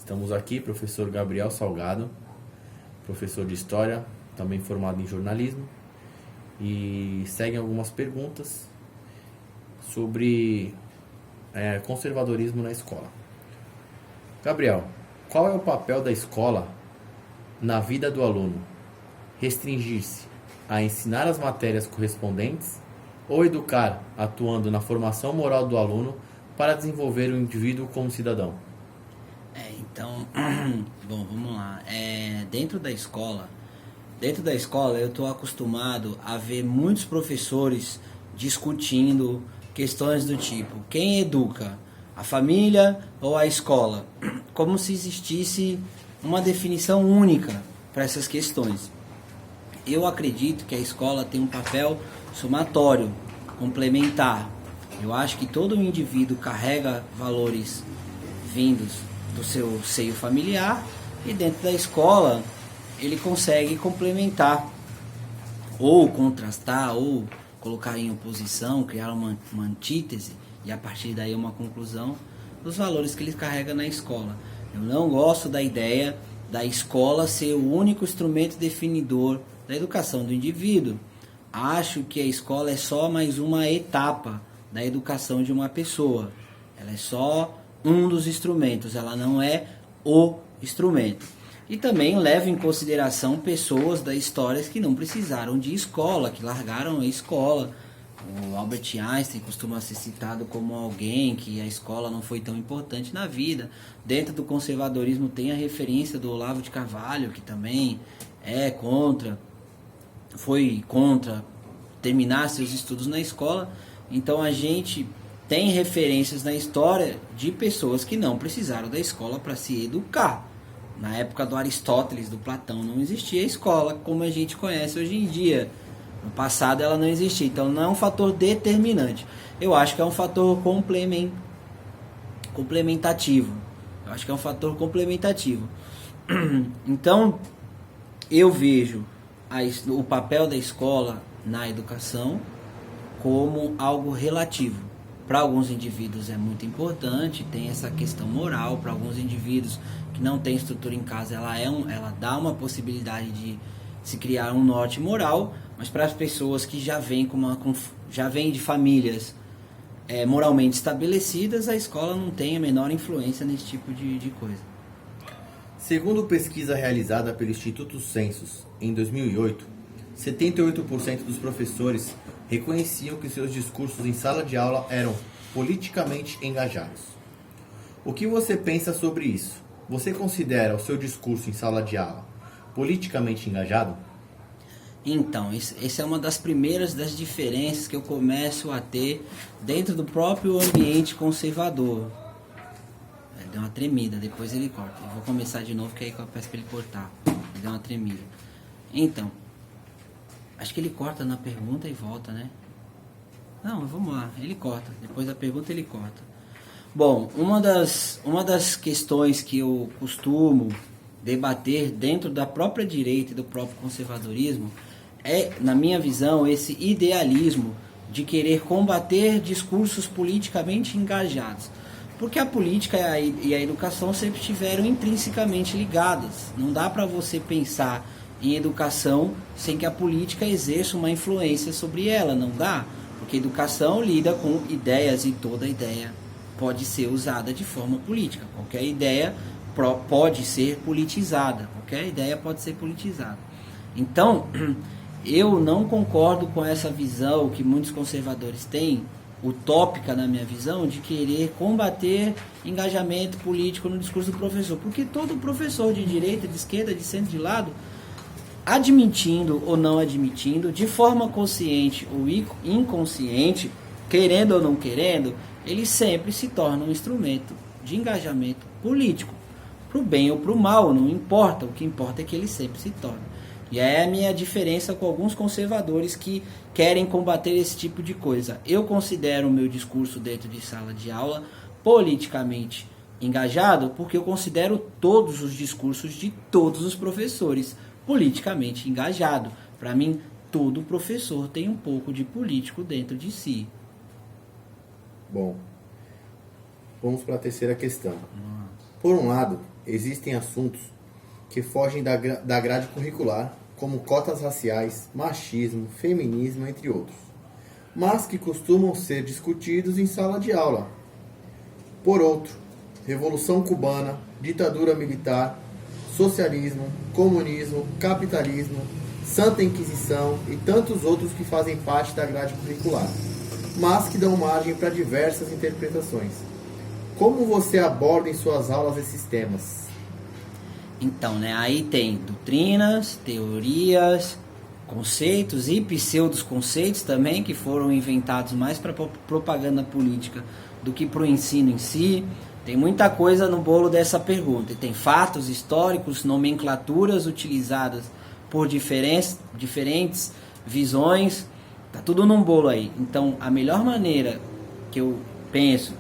Estamos aqui, professor Gabriel Salgado, professor de História, também formado em jornalismo, e seguem algumas perguntas sobre conservadorismo na escola. Gabriel, qual é o papel da escola na vida do aluno? Restringir-se a ensinar as matérias correspondentes ou educar atuando na formação moral do aluno para desenvolver o indivíduo como cidadão? Então, bom, vamos lá. Dentro da escola eu estou acostumado a ver muitos professores discutindo questões do tipo: quem educa, a família ou a escola? Como se existisse uma definição única para essas questões. Eu acredito que a escola tem um papel somatório, complementar. Eu acho que todo indivíduo carrega valores vindos do seu seio familiar e dentro da escola ele consegue complementar ou contrastar ou colocar em oposição, criar uma antítese e a partir daí uma conclusão dos valores que ele carrega na escola. Eu não gosto da ideia da escola ser o único instrumento definidor da educação do indivíduo. Acho que a escola é só mais uma etapa da educação de uma pessoa. Ela é só um dos instrumentos, ela não é o instrumento. E também levo em consideração pessoas da história que não precisaram de escola, que largaram a escola. O Albert Einstein costuma ser citado como alguém que a escola não foi tão importante na vida. Dentro do conservadorismo tem a referência do Olavo de Carvalho, que também foi contra terminar seus estudos na escola. Então a gente tem referências na história de pessoas que não precisaram da escola para se educar. Na época do Aristóteles, do Platão, não existia escola como a gente conhece hoje em dia. No passado ela não existia, então não é um fator determinante. Eu acho que é um fator complementativo. Então, eu vejo o papel da escola na educação como algo relativo. Para alguns indivíduos é muito importante, tem essa questão moral. Para alguns indivíduos que não têm estrutura em casa, ela dá uma possibilidade de se criar um norte moral, mas para as pessoas que já vêm de famílias moralmente estabelecidas, a escola não tem a menor influência nesse tipo de coisa. Segundo pesquisa realizada pelo Instituto Census em 2008, 78% dos professores reconheciam que seus discursos em sala de aula eram politicamente engajados. O que você pensa sobre isso? Você considera o seu discurso em sala de aula politicamente engajado? Então, essa é uma das primeiras das diferenças que eu começo a ter dentro do próprio ambiente conservador. Deu uma tremida, depois ele corta. Eu vou começar de novo, que aí eu peço para ele cortar. Deu uma tremida. Então, acho que ele corta na pergunta e volta, né? Não, vamos lá, ele corta. Depois da pergunta ele corta. Bom, uma das questões que eu costumo debater dentro da própria direita e do próprio conservadorismo é, na minha visão, esse idealismo de querer combater discursos politicamente engajados. Porque a política e a educação sempre estiveram intrinsecamente ligadas. Não dá para você pensar em educação sem que a política exerça uma influência sobre ela, não dá? Porque a educação lida com ideias e toda ideia pode ser usada de forma política. Qualquer ideia pode ser politizada. Então, eu não concordo com essa visão que muitos conservadores têm, utópica na minha visão, de querer combater engajamento político no discurso do professor. Porque todo professor de direita, de esquerda, de centro, de lado, admitindo ou não admitindo, de forma consciente ou inconsciente, querendo ou não querendo, ele sempre se torna um instrumento de engajamento político, para o bem ou para o mal, não importa, o que importa é que ele sempre se torna. E é a minha diferença com alguns conservadores que querem combater esse tipo de coisa. Eu considero o meu discurso dentro de sala de aula politicamente engajado, porque eu considero todos os discursos de todos os professores politicamente engajado. Para mim, todo professor tem um pouco de político dentro de si. Bom, vamos para a terceira questão. Por um lado, existem assuntos que fogem da grade curricular, como cotas raciais, machismo, feminismo, entre outros, mas que costumam ser discutidos em sala de aula. Por outro, Revolução Cubana, ditadura militar, socialismo, comunismo, capitalismo, Santa Inquisição e tantos outros que fazem parte da grade curricular, mas que dão margem para diversas interpretações. Como você aborda em suas aulas esses temas? Então, né, aí tem doutrinas, teorias, conceitos e pseudos conceitos também, que foram inventados mais para propaganda política do que para o ensino em si. Tem muita coisa no bolo dessa pergunta. E tem fatos históricos, nomenclaturas utilizadas por diferentes visões. Tá tudo num bolo aí. Então, a melhor maneira que eu penso,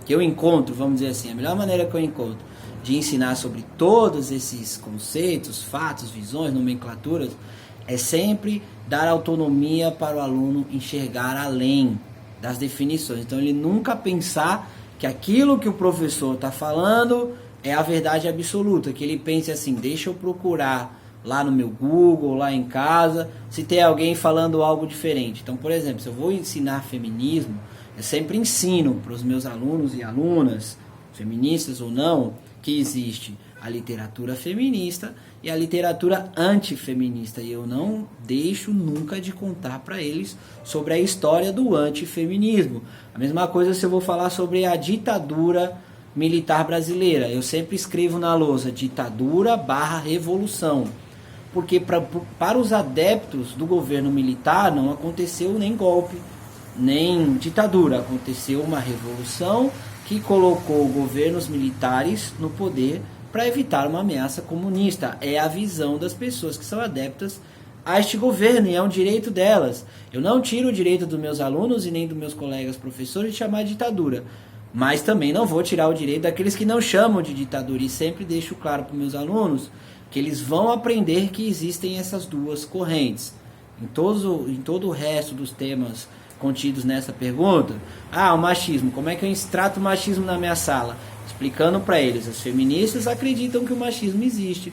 que eu encontro, vamos dizer assim, a melhor maneira que eu encontro de ensinar sobre todos esses conceitos, fatos, visões, nomenclaturas, é sempre dar autonomia para o aluno enxergar além das definições. Então, ele nunca pensar que aquilo que o professor está falando é a verdade absoluta, que ele pense assim, deixa eu procurar lá no meu Google, lá em casa, se tem alguém falando algo diferente. Então, por exemplo, se eu vou ensinar feminismo, eu sempre ensino para os meus alunos e alunas, feministas ou não, que existe a literatura feminista e a literatura antifeminista. E eu não deixo nunca de contar para eles sobre a história do antifeminismo. A mesma coisa se eu vou falar sobre a ditadura militar brasileira. Eu sempre escrevo na lousa ditadura/revolução. Porque para os adeptos do governo militar não aconteceu nem golpe, nem ditadura. Aconteceu uma revolução que colocou governos militares no poder para evitar uma ameaça comunista. É a visão das pessoas que são adeptas a este governo e é um direito delas. Eu não tiro o direito dos meus alunos e nem dos meus colegas professores de chamar de ditadura, mas também não vou tirar o direito daqueles que não chamam de ditadura, e sempre deixo claro para os meus alunos que eles vão aprender que existem essas duas correntes. Em todo o resto dos temas contidos nessa pergunta, o machismo, como é que eu trato o machismo na minha sala? Explicando para eles, as feministas acreditam que o machismo existe,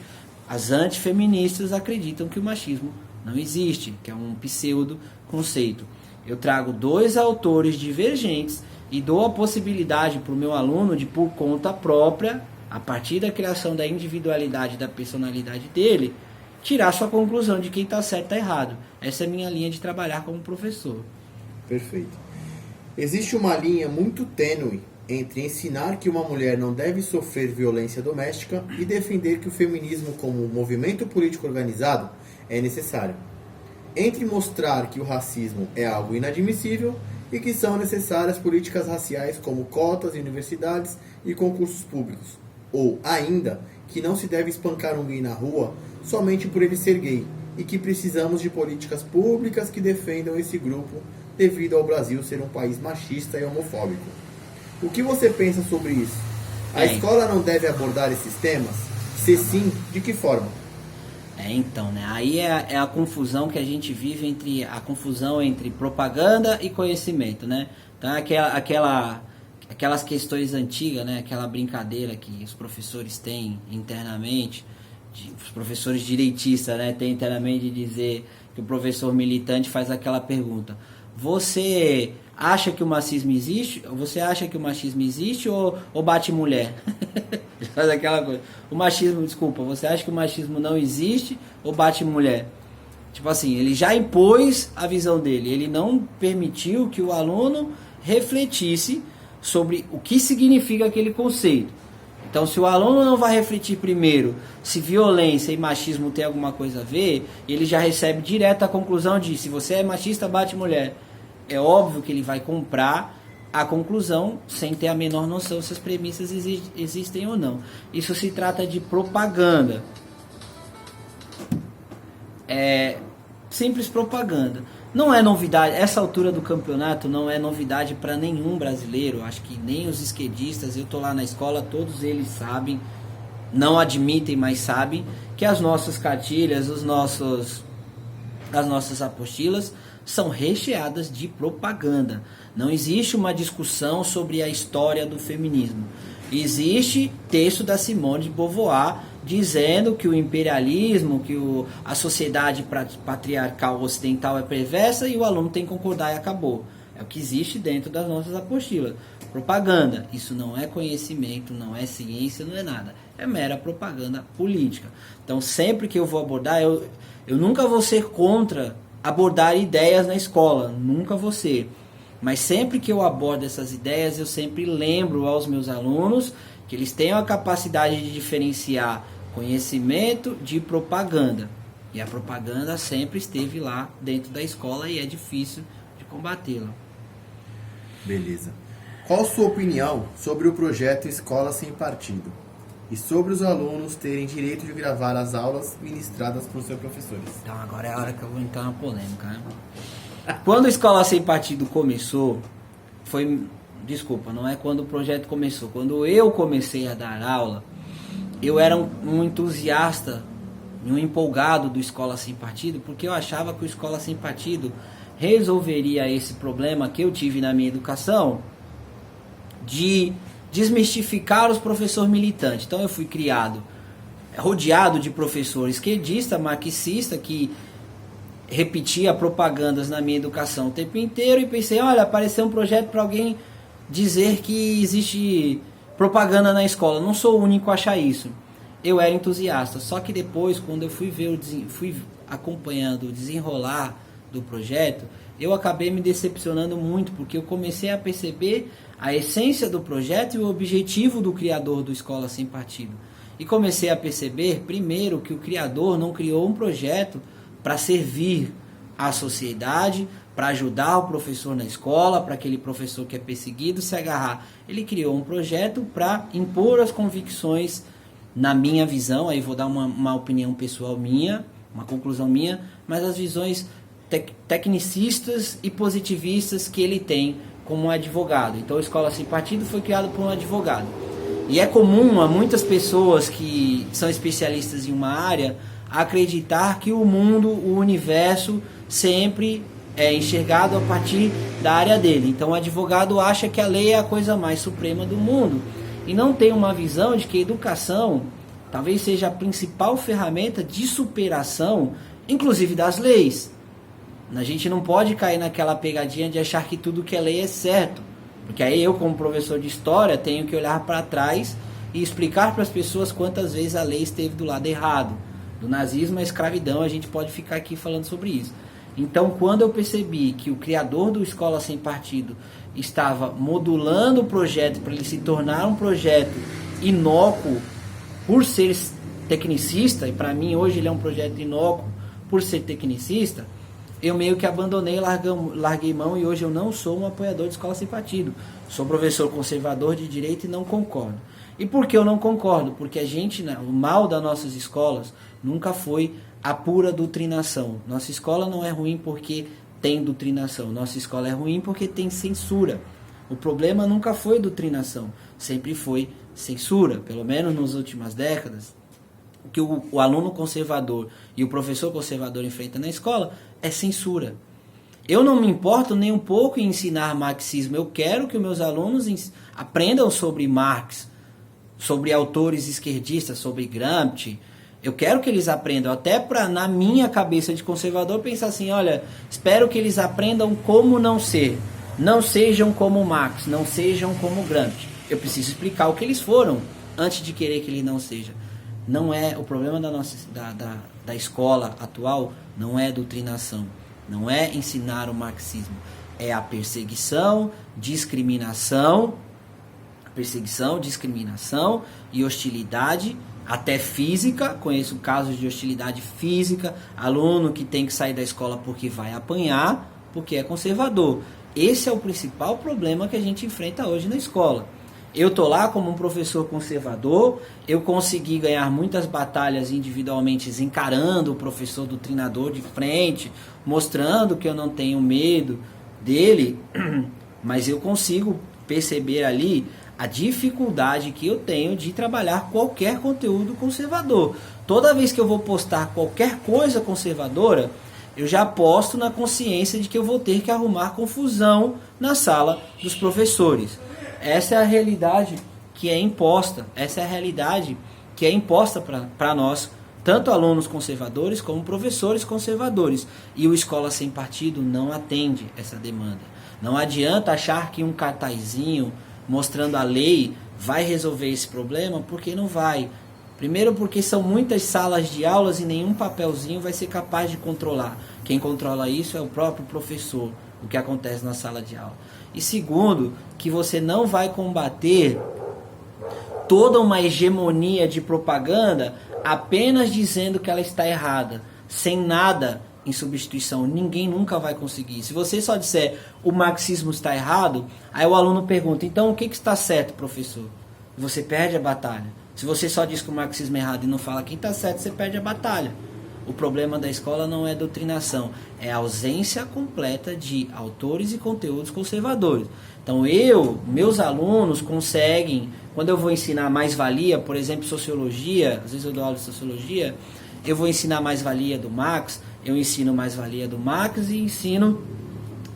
as antifeministas acreditam que o machismo não existe, que é um pseudo conceito. Eu trago dois autores divergentes e dou a possibilidade para o meu aluno de, por conta própria, a partir da criação da individualidade, da personalidade dele, tirar sua conclusão de quem está certo e está errado. Essa é a minha linha de trabalhar como professor. Perfeito. Existe uma linha muito tênue entre ensinar que uma mulher não deve sofrer violência doméstica e defender que o feminismo como movimento político organizado é necessário. Entre mostrar que o racismo é algo inadmissível e que são necessárias políticas raciais como cotas em universidades e concursos públicos. Ou, ainda, que não se deve espancar um gay na rua somente por ele ser gay e que precisamos de políticas públicas que defendam esse grupo devido ao Brasil ser um país machista e homofóbico. O que você pensa sobre isso? A escola não deve abordar esses temas? Se sim, de que forma? Então, né? Aí é a confusão que a gente vive entre a confusão entre propaganda e conhecimento, né? Então, aquelas questões antigas, né? Aquela brincadeira que os professores têm internamente, os professores direitistas, né? Têm internamente de dizer que o professor militante faz aquela pergunta: você acha que o machismo existe? Você acha que o machismo existe ou bate mulher? Faz aquela coisa. O machismo, desculpa, você acha que o machismo não existe ou bate mulher? Tipo assim, ele já impôs a visão dele, ele não permitiu que o aluno refletisse sobre o que significa aquele conceito. Então, se o aluno não vai refletir primeiro se violência e machismo tem alguma coisa a ver, ele já recebe direto a conclusão de se você é machista, bate mulher. É óbvio que ele vai comprar a conclusão sem ter a menor noção se as premissas existem ou não. Isso se trata de propaganda. É simples propaganda. Não é novidade, essa altura do campeonato não é novidade para nenhum brasileiro. Acho que nem os esquerdistas, eu tô lá na escola, todos eles sabem, não admitem, mas sabem que as nossas cartilhas, as nossas apostilas são recheadas de propaganda. Não existe uma discussão sobre a história do feminismo. Existe texto da Simone de Beauvoir dizendo que o imperialismo, que a sociedade patriarcal ocidental é perversa e o aluno tem que concordar e acabou. É o que existe dentro das nossas apostilas. Propaganda, isso não é conhecimento, não é ciência, não é nada. É mera propaganda política. Então, sempre que eu vou abordar, eu nunca vou ser contra abordar ideias na escola, nunca vou ser. Mas sempre que eu abordo essas ideias, eu sempre lembro aos meus alunos que eles tenham a capacidade de diferenciar conhecimento de propaganda. E a propaganda sempre esteve lá dentro da escola e é difícil de combatê-la. Beleza. Qual sua opinião sobre o projeto Escola Sem Partido? E sobre os alunos terem direito de gravar as aulas ministradas por seus professores? Então agora é a hora que eu vou entrar na polêmica, né? Quando a Escola Sem Partido começou, desculpa, não é quando o projeto começou. Quando eu comecei a dar aula, eu era um entusiasta, um empolgado do Escola Sem Partido, porque eu achava que o Escola Sem Partido resolveria esse problema que eu tive na minha educação de desmistificar os professores militantes. Então eu fui criado, rodeado de professor esquerdista, marxista, que repetia propagandas na minha educação o tempo inteiro, e pensei, olha, apareceu um projeto para alguém dizer que existe propaganda na escola. Não sou o único a achar isso. Eu era entusiasta, só que depois, quando eu fui acompanhando o desenrolar do projeto, eu acabei me decepcionando muito, porque eu comecei a perceber a essência do projeto e o objetivo do criador do Escola Sem Partido. E comecei a perceber, primeiro, que o criador não criou um projeto para servir à sociedade, para ajudar o professor na escola, para aquele professor que é perseguido se agarrar. Ele criou um projeto para impor as convicções, na minha visão, aí vou dar uma opinião pessoal minha, uma conclusão minha, mas as visões tecnicistas e positivistas que ele tem como um advogado. Então a Escola Sem Partido foi criada por um advogado. E é comum a muitas pessoas que são especialistas em uma área acreditar que o mundo, o universo, sempre é enxergado a partir da área dele. Então o advogado acha que a lei é a coisa mais suprema do mundo e não tem uma visão de que a educação talvez seja a principal ferramenta de superação, inclusive das leis. A gente não pode cair naquela pegadinha de achar que tudo que é lei é certo, porque aí eu, como professor de história, tenho que olhar para trás e explicar para as pessoas quantas vezes a lei esteve do lado errado. Do nazismo à escravidão, a gente pode ficar aqui falando sobre isso. Então, quando eu percebi que o criador do Escola Sem Partido estava modulando o projeto para ele se tornar um projeto inócuo por ser tecnicista, e para mim hoje ele é um projeto inócuo por ser tecnicista, eu meio que abandonei, larguei mão, e hoje eu não sou um apoiador de Escola Sem Partido. Sou professor conservador de direito e não concordo. E por que eu não concordo? Porque o mal das nossas escolas nunca foi a pura doutrinação. Nossa escola não é ruim porque tem doutrinação. Nossa escola é ruim porque tem censura. O problema nunca foi doutrinação, sempre foi censura. Pelo menos nas últimas décadas, o que o aluno conservador e o professor conservador enfrentam na escola é censura. Eu não me importo nem um pouco em ensinar marxismo. Eu quero que os meus alunos aprendam sobre Marx, sobre autores esquerdistas, sobre Gramsci. Eu quero que eles aprendam, até para, na minha cabeça de conservador, pensar assim, olha, espero que eles aprendam como não ser. Não sejam como Marx, não sejam como Gramsci. Eu preciso explicar o que eles foram, antes de querer que ele não seja. Não é o problema da escola atual, não é doutrinação, não é ensinar o marxismo, é a perseguição, discriminação e hostilidade, até física. Conheço casos de hostilidade física, aluno que tem que sair da escola porque vai apanhar, porque é conservador. Esse é o principal problema que a gente enfrenta hoje na escola. Eu estou lá como um professor conservador, eu consegui ganhar muitas batalhas individualmente, encarando o professor doutrinador de frente, mostrando que eu não tenho medo dele, mas eu consigo perceber ali a dificuldade que eu tenho de trabalhar qualquer conteúdo conservador. Toda vez que eu vou postar qualquer coisa conservadora, eu já posto na consciência de que eu vou ter que arrumar confusão na sala dos professores. Essa é a realidade que é imposta. Essa é a realidade que é imposta para nós, tanto alunos conservadores como professores conservadores. E o Escola Sem Partido não atende essa demanda. Não adianta achar que um cartazinho mostrando a lei vai resolver esse problema, porque não vai. Primeiro porque são muitas salas de aulas e nenhum papelzinho vai ser capaz de controlar. Quem controla isso é o próprio professor, o que acontece na sala de aula. E segundo, que você não vai combater toda uma hegemonia de propaganda apenas dizendo que ela está errada, sem nada em substituição. Ninguém nunca vai conseguir. Se você só disser o marxismo está errado, aí o aluno pergunta, então o que está certo, professor? Você perde a batalha. Se você só diz que o marxismo é errado e não fala quem está certo, você perde a batalha. O problema da escola não é doutrinação, é a ausência completa de autores e conteúdos conservadores. Então meus alunos conseguem, quando eu vou ensinar mais-valia, por exemplo, sociologia, às vezes eu dou aula de sociologia, eu vou ensinar mais-valia do Marx, eu ensino mais-valia do Marx e ensino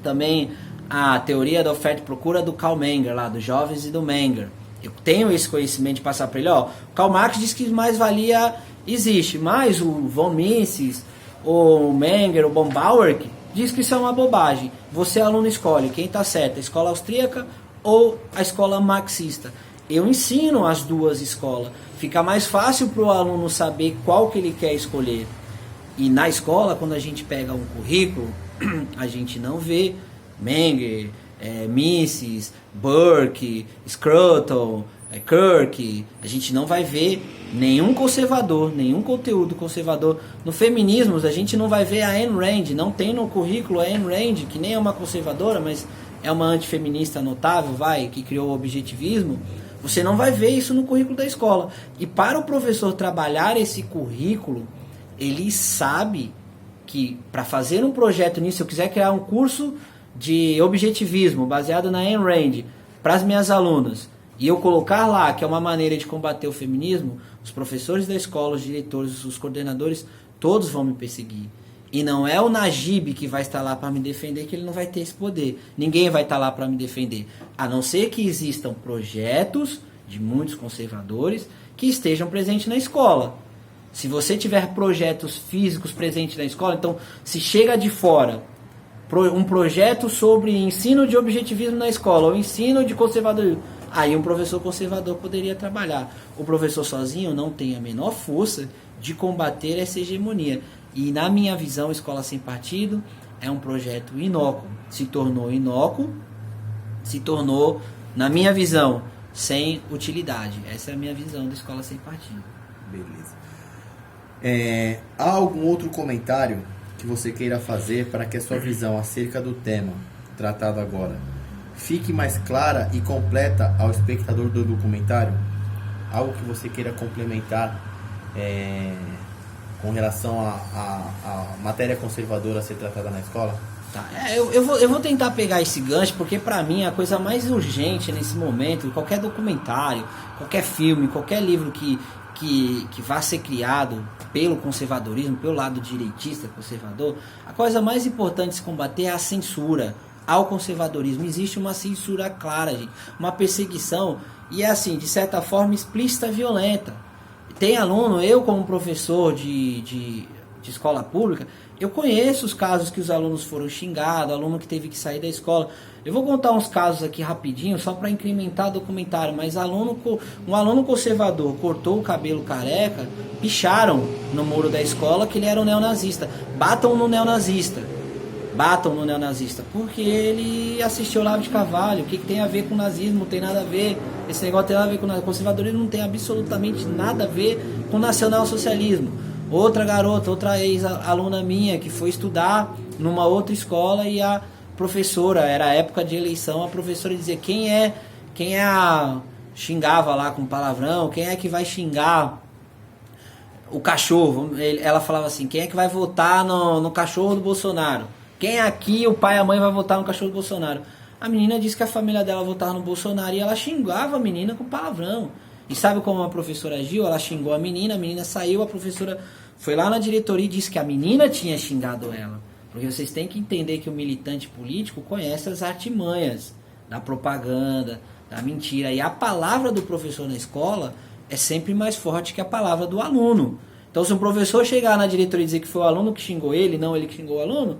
também a teoria da oferta e procura do Karl Menger, lá dos jovens e do Menger. Eu tenho esse conhecimento de passar para ele, ó, Karl Marx diz que mais-valia existe, mas o von Mises, o Menger, o Bombauer diz que isso é uma bobagem. Você, aluno, escolhe quem está certo, a escola austríaca ou a escola marxista. Eu ensino as duas escolas. Fica mais fácil para o aluno saber qual que ele quer escolher. E na escola, quando a gente pega um currículo, a gente não vê Menger, Mises, Burke, Scruton, Kirk. A gente não vai ver nenhum conservador, nenhum conteúdo conservador. No feminismo, a gente não vai ver a Ayn Rand. Não tem no currículo a Ayn Rand, que nem é uma conservadora, mas é uma antifeminista notável, que criou o objetivismo. Você não vai ver isso no currículo da escola. E para o professor trabalhar esse currículo, ele sabe que para fazer um projeto nisso, se eu quiser criar um curso de objetivismo baseado na Ayn Rand para as minhas alunas, e eu colocar lá que é uma maneira de combater o feminismo, os professores da escola, os diretores, os coordenadores, todos vão me perseguir. E não é o Najib que vai estar lá para me defender, que ele não vai ter esse poder. Ninguém vai estar lá para me defender. A não ser que existam projetos de muitos conservadores que estejam presentes na escola. Se você tiver projetos físicos presentes na escola, então se chega de fora um projeto sobre ensino de objetivismo na escola, ou ensino de conservadorismo, aí um professor conservador poderia trabalhar. O professor sozinho não tem a menor força de combater essa hegemonia. E na minha visão, Escola Sem Partido é um projeto inócuo. Se tornou inócuo, se tornou, na minha visão, sem utilidade. Essa é a minha visão da Escola Sem Partido. Beleza. Há algum outro comentário que você queira fazer para que a sua visão acerca do tema tratado agora fique mais clara e completa ao espectador do documentário? Algo que você queira complementar com relação à matéria conservadora a ser tratada na escola? Tá. Eu vou tentar pegar esse gancho, porque para mim a coisa mais urgente nesse momento, qualquer documentário, qualquer filme, qualquer livro que vá ser criado pelo conservadorismo, pelo lado direitista conservador, a coisa mais importante de se combater é a censura ao conservadorismo. Existe uma censura clara, gente, uma perseguição, e é assim, de certa forma explícita e violenta. Tem aluno, eu como professor de escola pública, eu conheço os casos que os alunos foram xingados, aluno que teve que sair da escola. Eu vou contar uns casos aqui rapidinho, só para incrementar o documentário, mas um aluno conservador cortou o cabelo careca, picharam no muro da escola que ele era um neonazista. Batam no neonazista, porque ele assistiu Olavo de Carvalho. O que tem a ver com nazismo? Não tem nada a ver. Esse negócio tem nada a ver com o conservadorismo, não tem absolutamente nada a ver com nacionalsocialismo. Outra garota, outra ex-aluna minha que foi estudar numa outra escola, e a professora, era época de eleição, a professora dizia xingava lá com palavrão, quem é que vai xingar o cachorro? Ela falava assim, quem é que vai votar no cachorro do Bolsonaro? Quem aqui, o pai e a mãe, vai votar no cachorro do Bolsonaro? A menina disse que a família dela votava no Bolsonaro, e ela xingava a menina com palavrão. E sabe como a professora agiu? Ela xingou a menina saiu, a professora foi lá na diretoria e disse que a menina tinha xingado ela. Porque vocês têm que entender que o militante político conhece as artimanhas da propaganda, da mentira. E a palavra do professor na escola é sempre mais forte que a palavra do aluno. Então, se o professor chegar na diretoria e dizer que foi o aluno que xingou ele, não ele que xingou o aluno,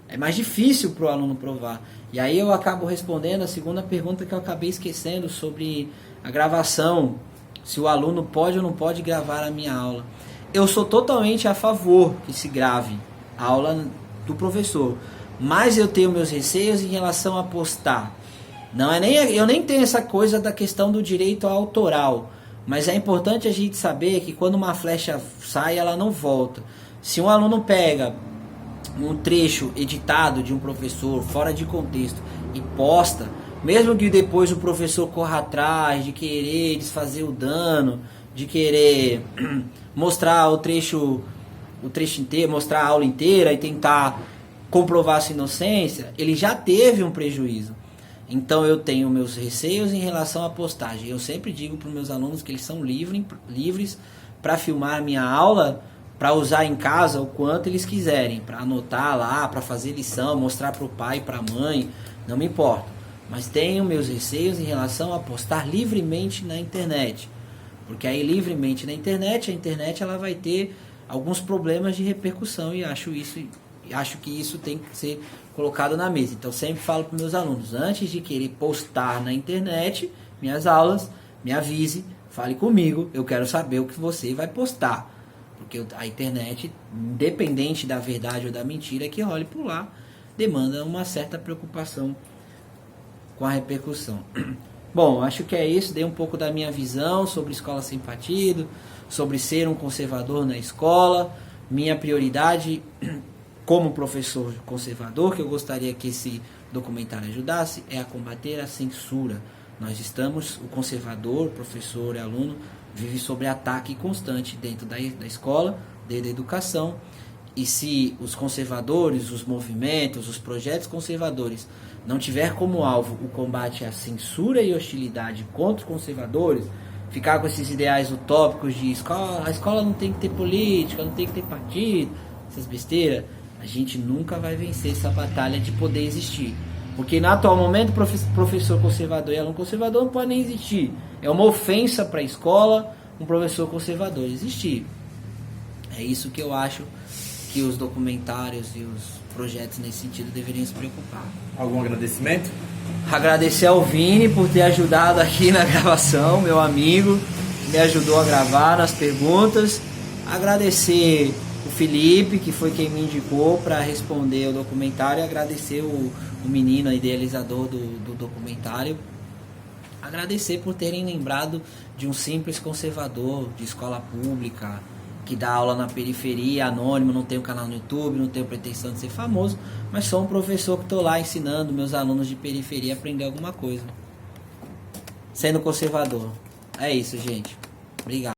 é mais difícil para o aluno provar. E aí eu acabo respondendo a segunda pergunta que eu acabei esquecendo sobre a gravação. Se o aluno pode ou não pode gravar a minha aula. Eu sou totalmente a favor que se grave a aula do professor. Mas eu tenho meus receios em relação a postar. Não é nem, eu nem tenho essa coisa da questão do direito autoral. Mas é importante a gente saber que quando uma flecha sai, ela não volta. Se um aluno pega um trecho editado de um professor, fora de contexto, e posta, mesmo que depois o professor corra atrás de querer desfazer o dano, de querer mostrar o trecho inteiro, mostrar a aula inteira e tentar comprovar sua inocência, ele já teve um prejuízo. Então eu tenho meus receios em relação à postagem. Eu sempre digo para os meus alunos que eles são livres para filmar a minha aula, para usar em casa o quanto eles quiserem, para anotar lá, para fazer lição, mostrar para o pai, para a mãe, não me importa. Mas tenho meus receios em relação a postar livremente na internet. Porque aí livremente na internet, a internet ela vai ter alguns problemas de repercussão e acho que isso tem que ser colocado na mesa. Então sempre falo para meus alunos, antes de querer postar na internet minhas aulas, me avise, fale comigo, eu quero saber o que você vai postar. Porque a internet, independente da verdade ou da mentira que role por lá, demanda uma certa preocupação com a repercussão. Bom, acho que é isso, dei um pouco da minha visão sobre escola sem partido, sobre ser um conservador na escola, minha prioridade como professor conservador, que eu gostaria que esse documentário ajudasse, é a combater a censura. Nós estamos, o conservador, professor e aluno, vive sob ataque constante dentro da escola, dentro da educação, e se os conservadores, os movimentos, os projetos conservadores não tiver como alvo o combate à censura e hostilidade contra os conservadores, ficar com esses ideais utópicos de a escola não tem que ter política, não tem que ter partido, essas besteiras, a gente nunca vai vencer essa batalha de poder existir. Porque no atual momento, professor conservador e aluno conservador não pode nem existir. É uma ofensa para a escola um professor conservador existir. É isso que eu acho que os documentários e os projetos nesse sentido deveriam se preocupar. Algum agradecimento? Agradecer ao Vini por ter ajudado aqui na gravação, meu amigo, me ajudou a gravar nas perguntas. Agradecer o Felipe, que foi quem me indicou para responder o documentário, e agradecer o menino idealizador do documentário. Agradecer por terem lembrado de um simples conservador de escola pública, que dá aula na periferia, anônimo, não tenho canal no YouTube, não tenho pretensão de ser famoso, mas sou um professor que estou lá ensinando meus alunos de periferia a aprender alguma coisa. Sendo conservador. É isso, gente. Obrigado.